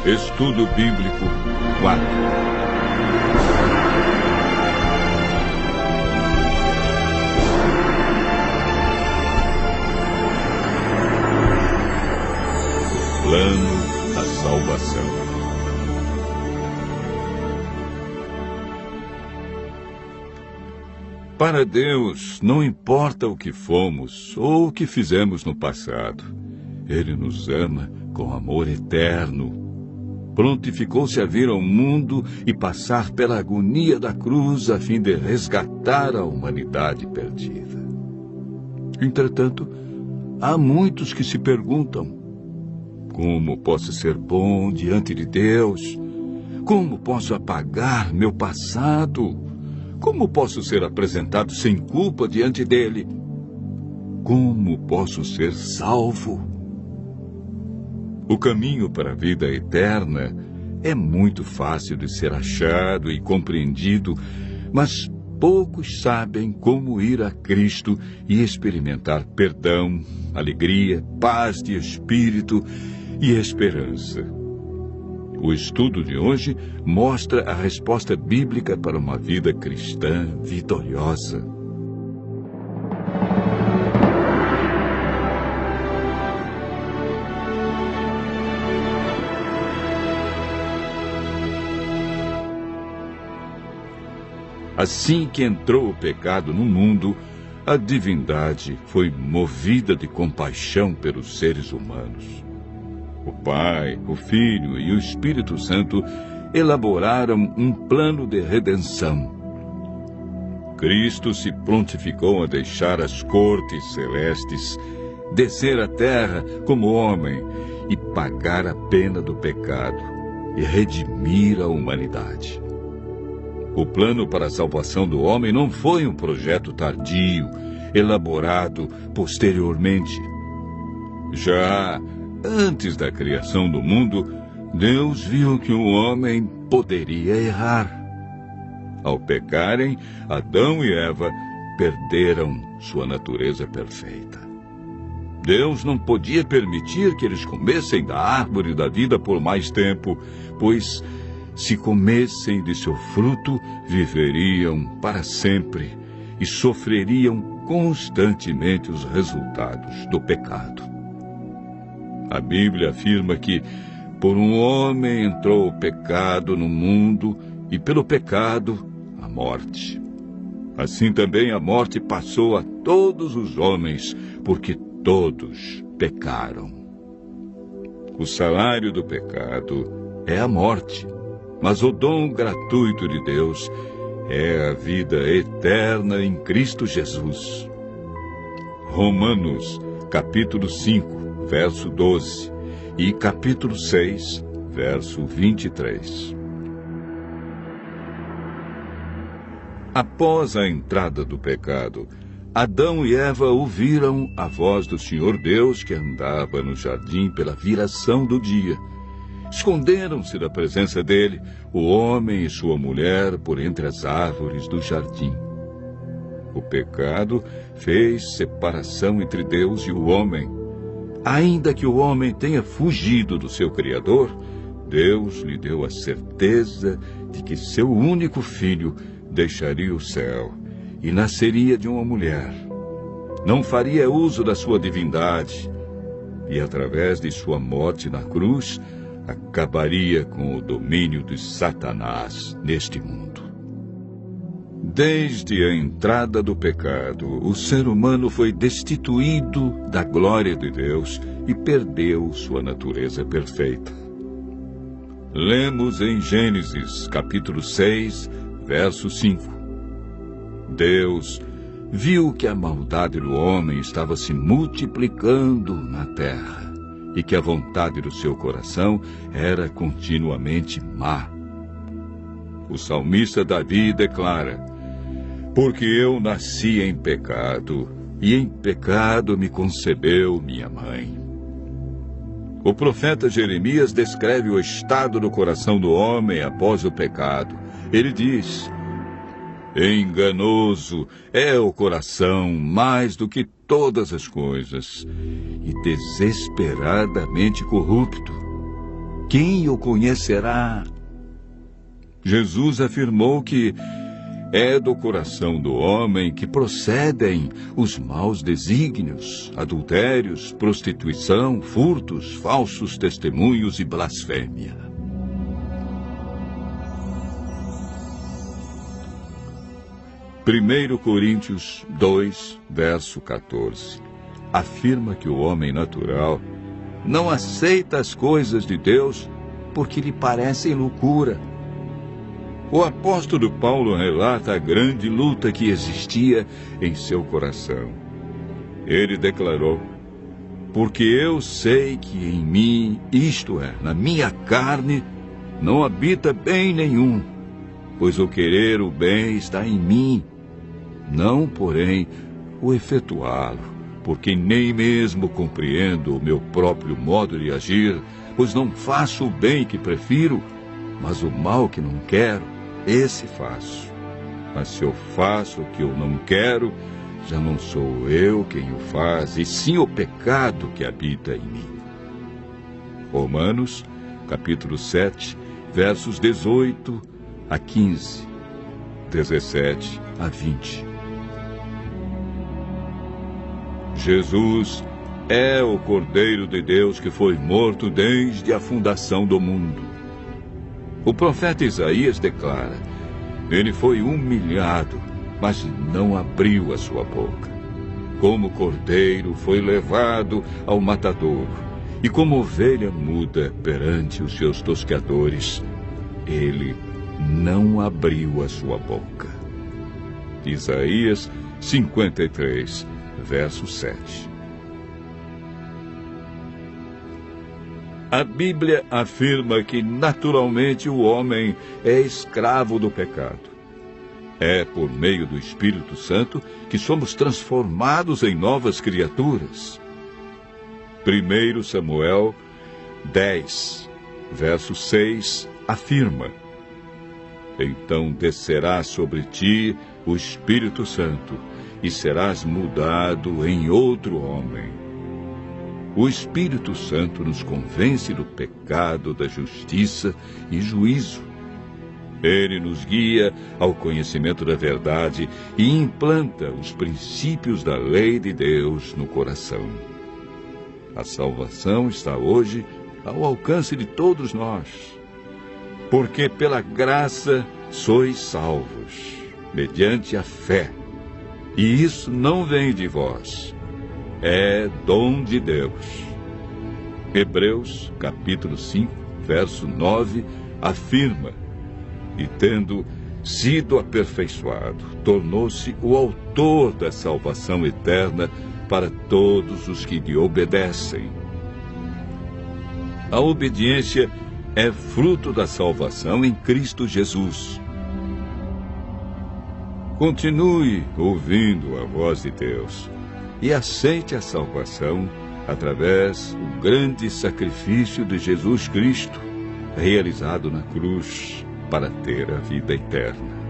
Estudo Bíblico 4. O plano da salvação. Para Deus, não importa o que fomos ou o que fizemos no passado. Ele nos ama com amor eterno. Prontificou-se a vir ao mundo e passar pela agonia da cruz a fim de resgatar a humanidade perdida. Entretanto, há muitos que se perguntam: como posso ser bom diante de Deus? Como posso apagar meu passado? Como posso ser apresentado sem culpa diante dele? Como posso ser salvo? O caminho para a vida eterna é muito fácil de ser achado e compreendido, mas poucos sabem como ir a Cristo e experimentar perdão, alegria, paz de espírito e esperança. O estudo de hoje mostra a resposta bíblica para uma vida cristã vitoriosa. Assim que entrou o pecado no mundo, a divindade foi movida de compaixão pelos seres humanos. O Pai, o Filho e o Espírito Santo elaboraram um plano de redenção. Cristo se prontificou a deixar as cortes celestes, descer à terra como homem e pagar a pena do pecado e redimir a humanidade. O plano para a salvação do homem não foi um projeto tardio, elaborado posteriormente. Já antes da criação do mundo, Deus viu que o homem poderia errar. Ao pecarem, Adão e Eva perderam sua natureza perfeita. Deus não podia permitir que eles comessem da árvore da vida por mais tempo, pois, se comessem de seu fruto, viveriam para sempre e sofreriam constantemente os resultados do pecado. A Bíblia afirma que por um homem entrou o pecado no mundo e pelo pecado a morte. Assim também a morte passou a todos os homens, porque todos pecaram. O salário do pecado é a morte, mas o dom gratuito de Deus é a vida eterna em Cristo Jesus. Romanos, capítulo 5. Verso 12 e capítulo 6, verso 23. Após a entrada do pecado, Adão e Eva ouviram a voz do Senhor Deus que andava no jardim pela viração do dia. Esconderam-se da presença dele, o homem e sua mulher, por entre as árvores do jardim. O pecado fez separação entre Deus e o homem. Ainda que o homem tenha fugido do seu Criador, Deus lhe deu a certeza de que seu único filho deixaria o céu e nasceria de uma mulher. Não faria uso da sua divindade e, através de sua morte na cruz, acabaria com o domínio de Satanás neste mundo. Desde a entrada do pecado, o ser humano foi destituído da glória de Deus e perdeu sua natureza perfeita. Lemos em Gênesis, capítulo 6, verso 5. Deus viu que a maldade do homem estava se multiplicando na terra e que a vontade do seu coração era continuamente má. O salmista Davi declara: porque eu nasci em pecado, e em pecado me concebeu minha mãe. O profeta Jeremias descreve o estado do coração do homem após o pecado. Ele diz: enganoso é o coração mais do que todas as coisas, e desesperadamente corrupto. quem o conhecerá? Jesus afirmou que é do coração do homem que procedem os maus desígnios, adultérios, prostituição, furtos, falsos testemunhos e blasfêmia. Primeiro Coríntios 2, verso 14, afirma que o homem natural não aceita as coisas de Deus porque lhe parecem loucura. O apóstolo Paulo relata a grande luta que existia em seu coração. Ele declarou: porque eu sei que em mim, isto é, na minha carne, não habita bem nenhum, pois o querer o bem está em mim, não, porém, o efetuá-lo, porque nem mesmo compreendo o meu próprio modo de agir, pois não faço o bem que prefiro, mas o mal que não quero, esse faço. Mas se eu faço o que eu não quero, já não sou eu quem o faz, e sim o pecado que habita em mim. Romanos, capítulo 7, versos 18 a 15, 17 a 20. Jesus é o Cordeiro de Deus que foi morto desde a fundação do mundo. O profeta Isaías declara: ele foi humilhado, mas não abriu a sua boca. Como cordeiro foi levado ao matadouro, e como ovelha muda perante os seus tosqueadores, ele não abriu a sua boca. Isaías 53, verso 7. A Bíblia afirma que naturalmente o homem é escravo do pecado. É por meio do Espírito Santo que somos transformados em novas criaturas. 1 Samuel 10, verso 6, afirma: então descerá sobre ti o Espírito Santo, e serás mudado em outro homem. O Espírito Santo nos convence do pecado, da justiça e juízo. Ele nos guia ao conhecimento da verdade e implanta os princípios da lei de Deus no coração. A salvação está hoje ao alcance de todos nós, porque pela graça sois salvos, mediante a fé. E isso não vem de vós, é dom de Deus. Hebreus, capítulo 5, verso 9, afirma: e tendo sido aperfeiçoado, tornou-se o autor da salvação eterna para todos os que lhe obedecem. A obediência é fruto da salvação em Cristo Jesus. Continue ouvindo a voz de Deus e aceite a salvação através do grande sacrifício de Jesus Cristo, realizado na cruz para ter a vida eterna.